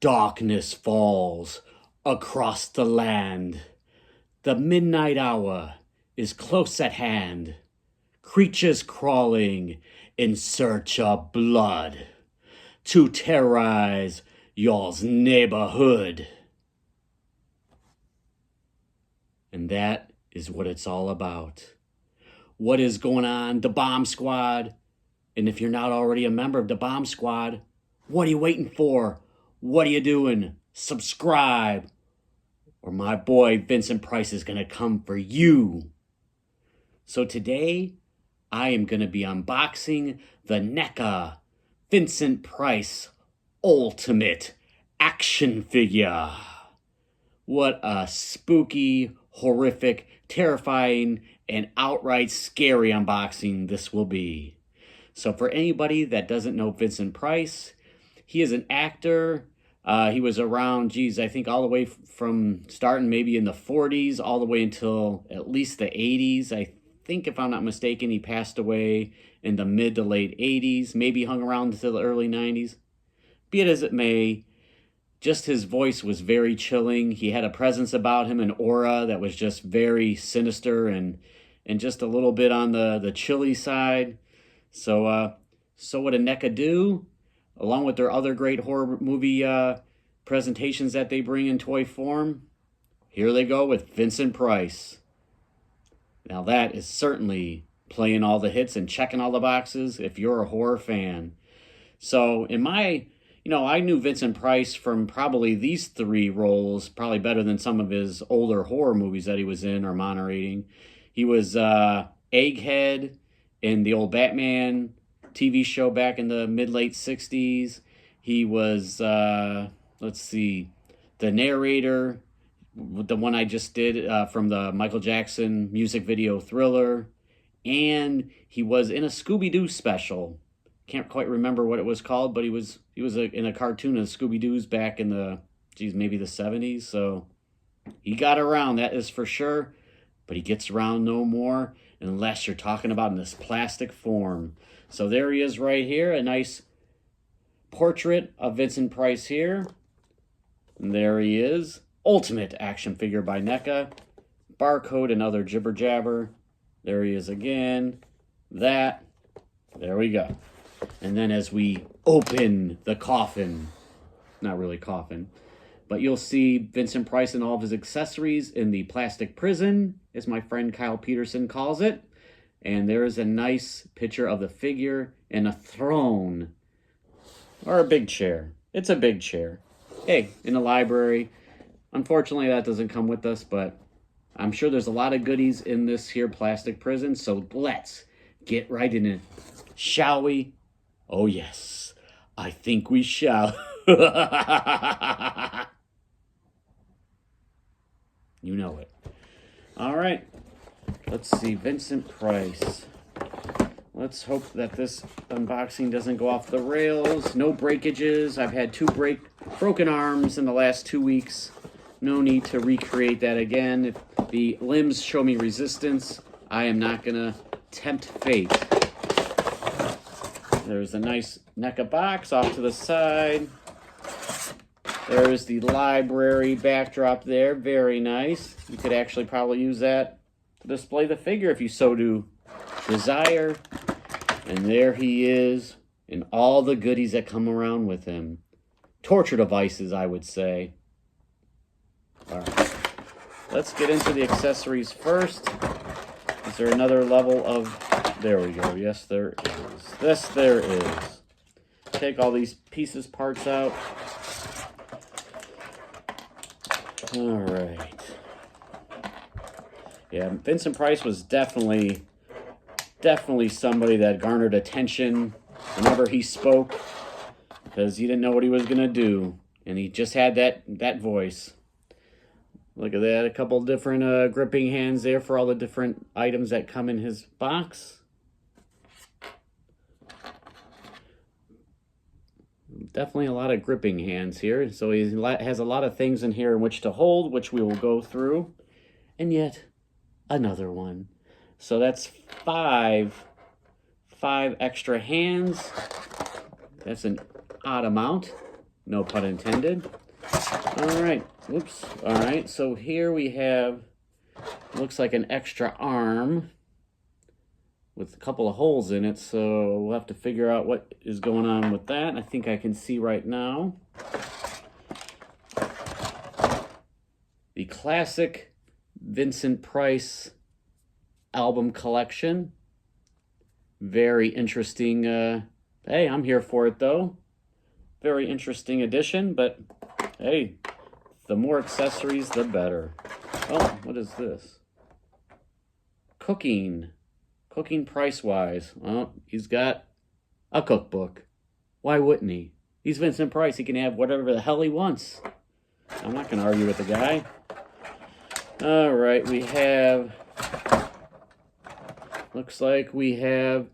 Darkness falls across the land. The midnight hour is close at hand. Creatures crawling in search of blood to terrorize y'all's neighborhood. And that is what it's all about. What is going on, the Bomb Squad? And if you're not already a member of the Bomb Squad, what are you waiting for? What are you doing? Subscribe, or my boy Vincent Price is going to come for you. So today, I am going to be unboxing the Neca Vincent Price Ultimate Action Figure. What a spooky, horrific, terrifying, and outright scary unboxing this will be. So for anybody that doesn't know Vincent Price, he is an actor. He was around, I think all the way from starting maybe in the 40s all the way until at least the 80s. I think, if I'm not mistaken, he passed away in the mid to late 80s, maybe hung around until the early 90s. Be it as it may, just his voice was very chilling. He had a presence about him, an aura that was just very sinister and just a little bit on the chilly side. So what did Neca do? Along with their other great horror movie presentations that they bring in toy form, here they go with Vincent Price. Now that is certainly playing all the hits and checking all the boxes if you're a horror fan. So I knew Vincent Price from probably these three roles, probably better than some of his older horror movies that he was in or moderating. He was Egghead in the old Batman TV show back in the mid-late 60s. He was, the narrator, the one I just did from the Michael Jackson music video Thriller. And he was in a Scooby-Doo special. Can't quite remember what it was called, but he was in a cartoon of Scooby-Doo's back in the, maybe the 70s. So he got around, that is for sure. But he gets around no more unless you're talking about in this plastic form. So there he is right here, a nice portrait of Vincent Price here. And there he is, Ultimate Action Figure by Neca. Barcode and other jibber jabber. There he is again. There we go. And then as we open the coffin, not really coffin, but you'll see Vincent Price and all of his accessories in the plastic prison, as my friend Kyle Peterson calls it. And there is a nice picture of the figure in a throne, or a big chair. It's a big chair. Hey, in the library. Unfortunately, that doesn't come with us, but I'm sure there's a lot of goodies in this here plastic prison, so let's get right in it. Shall we? Oh yes, I think we shall. You know it. All right. Let's see, Vincent Price. Let's hope that this unboxing doesn't go off the rails. No breakages. I've had two broken arms in the last 2 weeks. No need to recreate that again. If the limbs show me resistance, I am not going to tempt fate. There's a nice Neca box off to the side. There's the library backdrop there. Very nice. You could actually probably use that to display the figure if you so do desire. And there he is, and all the goodies that come around with him. Torture devices, I would say. All right. Let's get into the accessories first. Is there another level of... There we go. Yes, there is. Yes, there is. Take all these pieces, parts out. All right. Yeah, Vincent Price was definitely somebody that garnered attention whenever he spoke, because you didn't know what he was going to do, and he just had that voice. Look at that, a couple different gripping hands there for all the different items that come in his box. Definitely a lot of gripping hands here, so he has a lot of things in here in which to hold, which we will go through, and yet another one. So that's five extra hands. That's an odd amount. No pun intended. All right, whoops. All right, so here we have, looks like an extra arm with a couple of holes in it, so we'll have to figure out what is going on with that. I think I can see right now. The classic Vincent Price album collection. Very interesting. Hey, I'm here for it though. Very interesting edition, but hey, the more accessories, the better. Oh, what is this? Cooking price-wise. Well, he's got a cookbook. Why wouldn't he? He's Vincent Price. He can have whatever the hell he wants. I'm not going to argue with the guy. All right, we have... Looks like we have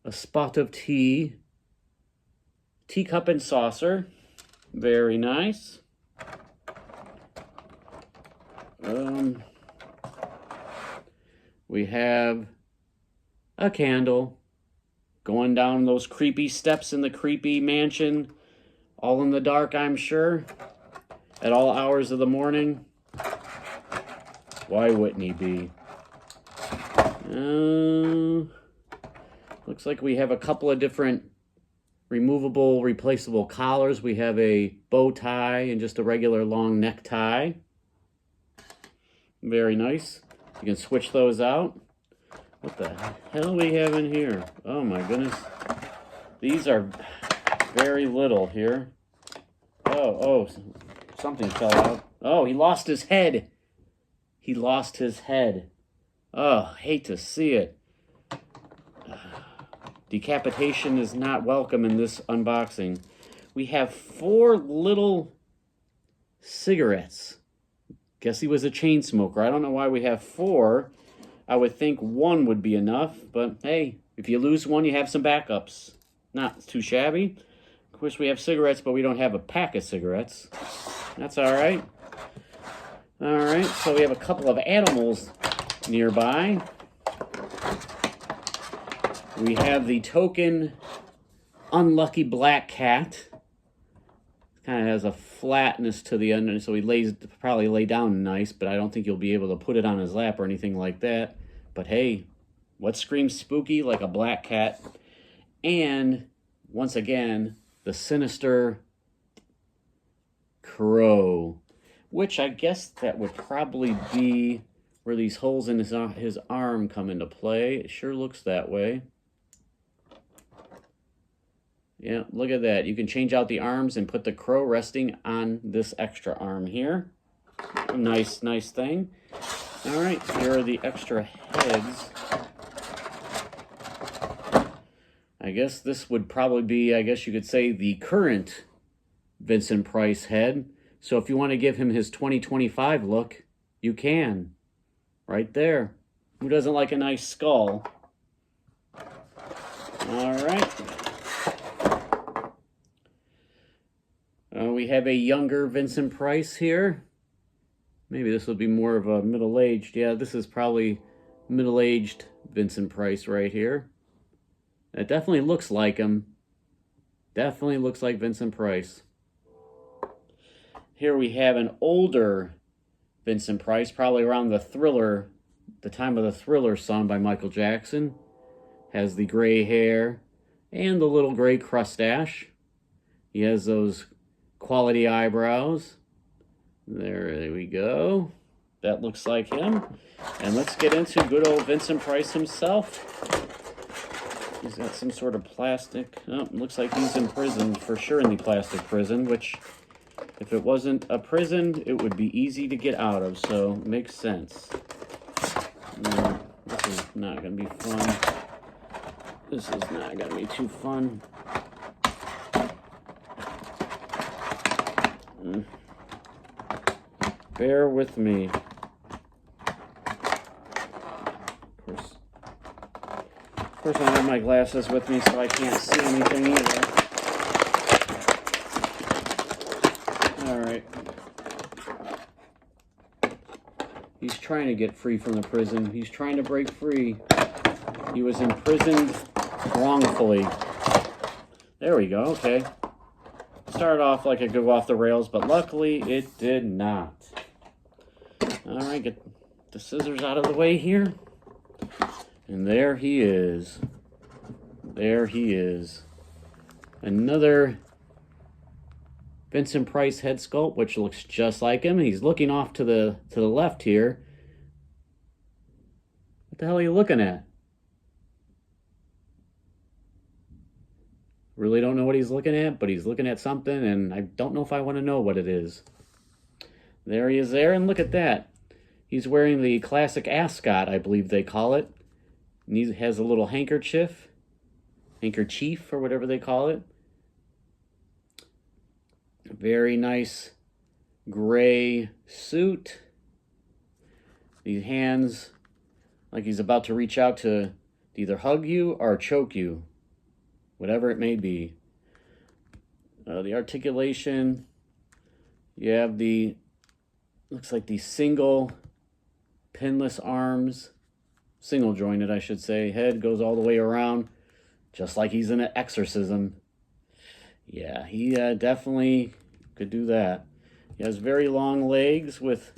a spot of tea. Teacup and saucer. Very nice. We have a candle going down those creepy steps in the creepy mansion, all in the dark, I'm sure, at all hours of the morning. Why wouldn't he be? Looks like we have a couple of different removable, replaceable collars. We have a bow tie and just a regular long necktie. Very nice. You can switch those out. What the hell we have in here? Oh my goodness. These are very little here. Oh, something fell out. Oh, he lost his head. He lost his head. Oh, hate to see it. Decapitation is not welcome in this unboxing. We have 4 little cigarettes. Guess he was a chain smoker. I don't know why we have 4. I would think 1 would be enough, but hey, if you lose 1, you have some backups. Not too shabby. Of course, we have cigarettes, but we don't have a pack of cigarettes. That's all right. All right, so we have a couple of animals nearby. We have the token unlucky black cat. Kind of has a flatness to the end, so he probably lay down nice, but I don't think you'll be able to put it on his lap or anything like that. But hey, what screams spooky like a black cat? And once again, the sinister crow, which I guess that would probably be where these holes in his arm come into play. It sure looks that way. Yeah, look at that. You can change out the arms and put the crow resting on this extra arm here. Nice thing. All right, here are the extra heads. I guess this would probably be, I guess you could say, the current Vincent Price head. So if you want to give him his 2025 look, you can. Right there. Who doesn't like a nice skull? All right. We have a younger Vincent Price here. Maybe this will be more of a middle-aged. Yeah, this is probably middle-aged Vincent Price right here. It definitely looks like him. Definitely looks like Vincent Price. Here we have an older Vincent Price, probably around the time of the Thriller song by Michael Jackson. Has the gray hair and the little gray crustache. He has those quality eyebrows. There we go. That looks like him. And let's get into good old Vincent Price himself. He's got some sort of plastic. Oh, looks like he's in prison, for sure in the plastic prison, which if it wasn't a prison, it would be easy to get out of, so makes sense. No, this is not going to be fun. This is not going to be too fun. Bear with me. Of course I don't have my glasses with me, so I can't see anything either. All right. He's trying to get free from the prison. He's trying to break free. He was imprisoned wrongfully. There we go. Okay. Started off like it could go off the rails, but luckily it did not. All right, get the scissors out of the way here. And there he is. There he is. Another Vincent Price head sculpt, which looks just like him. He's looking off to the left here. What the hell are you looking at? Really don't know what he's looking at, but he's looking at something, and I don't know if I want to know what it is. There he is there, and look at that. He's wearing the classic ascot, I believe they call it. And he has a little handkerchief, or whatever they call it. Very nice gray suit. These hands like he's about to reach out to either hug you or choke you, whatever it may be. The articulation, you have looks like the single pinless arms, single jointed I should say. Head goes all the way around, just like he's in an exorcism. Yeah, he definitely could do that. He has very long legs with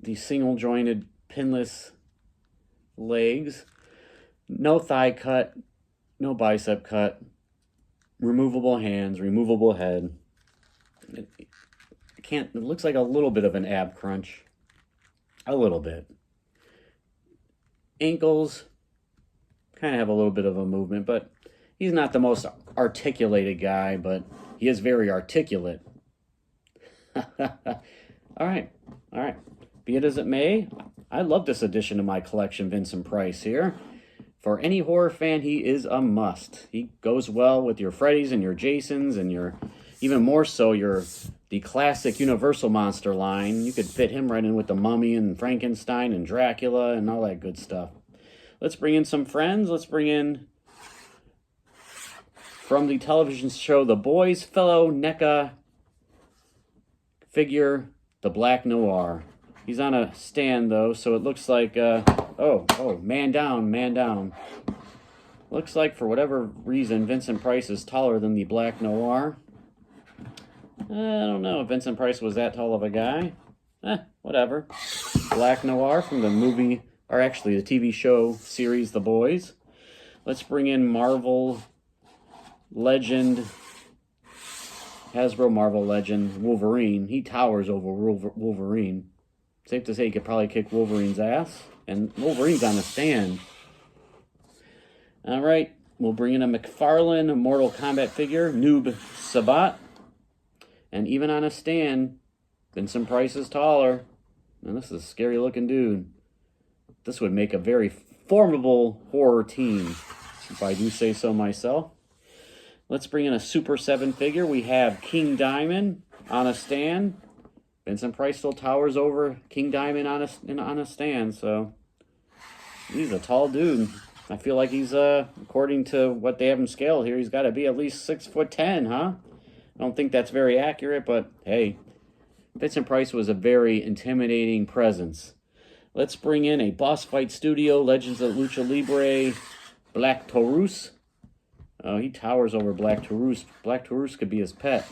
the single jointed pinless legs. No thigh cut, no bicep cut, removable hands, removable head. It looks like a little bit of an ab crunch. A little bit. Ankles kind of have a little bit of a movement, but he's not the most articulated guy, but he is very articulate. All right. Be it as it may, I love this addition to my collection, Vincent Price here. For any horror fan, he is a must. He goes well with your Freddys and your Jasons and even more so, the classic Universal Monster line. You could fit him right in with the Mummy and Frankenstein and Dracula and all that good stuff. Let's bring in some friends. Let's bring in, from the television show The Boys, fellow Neca figure, the Black Noir. He's on a stand, though, so it looks like, man down. Looks like, for whatever reason, Vincent Price is taller than the Black Noir. I don't know if Vincent Price was that tall of a guy. Whatever. Black Noir from the movie, or actually the TV show series The Boys. Let's bring in Marvel legend, Hasbro Marvel legend, Wolverine. He towers over Wolverine. Safe to say he could probably kick Wolverine's ass. And Wolverine's on a stand. All right, we'll bring in a McFarlane Mortal Kombat figure, Noob Sabat. And even on a stand, Vincent Price is taller. And this is a scary looking dude. This would make a very formidable horror team, if I do say so myself. Let's bring in a Super 7 figure. We have King Diamond on a stand. Vincent Price still towers over King Diamond on a stand, so he's a tall dude. I feel like he's, according to what they have him scaled here, he's got to be at least 6'10", huh? I don't think that's very accurate, but hey, Vincent Price was a very intimidating presence. Let's bring in a Boss Fight Studio, Legends of Lucha Libre, Black Taurus. Oh, he towers over Black Taurus. Black Taurus could be his pet.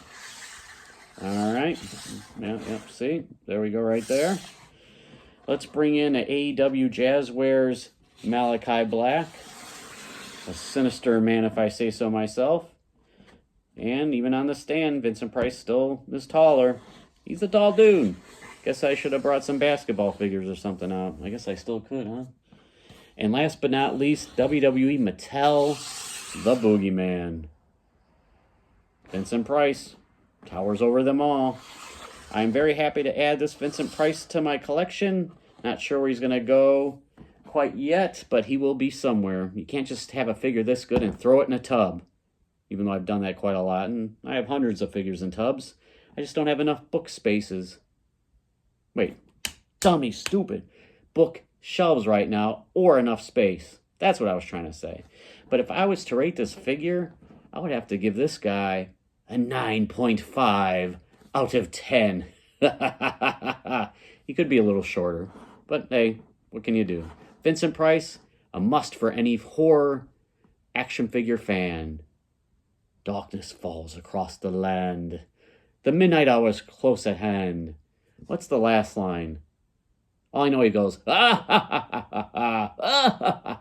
All right. Yep, see? There we go right there. Let's bring in an AEW Jazzwares Malachi Black. A sinister man, if I say so myself. And even on the stand, Vincent Price still is taller. He's a tall dude. Guess I should have brought some basketball figures or something out. I guess I still could, huh? And last but not least, WWE Mattel, the Boogeyman. Vincent Price towers over them all. I'm very happy to add this Vincent Price to my collection. Not sure where he's going to go quite yet, but he will be somewhere. You can't just have a figure this good and throw it in a tub. Even though I've done that quite a lot, and I have hundreds of figures in tubs. I just don't have enough book spaces. Wait, dummy, stupid. Book shelves right now, or enough space. That's what I was trying to say. But if I was to rate this figure, I would have to give this guy a 9.5 out of 10. He could be a little shorter, but hey, what can you do? Vincent Price, a must for any horror action figure fan. Darkness falls across the land. The midnight hour's close at hand. What's the last line? All I know he goes, ah ha ha ha ha ha, ah ha ha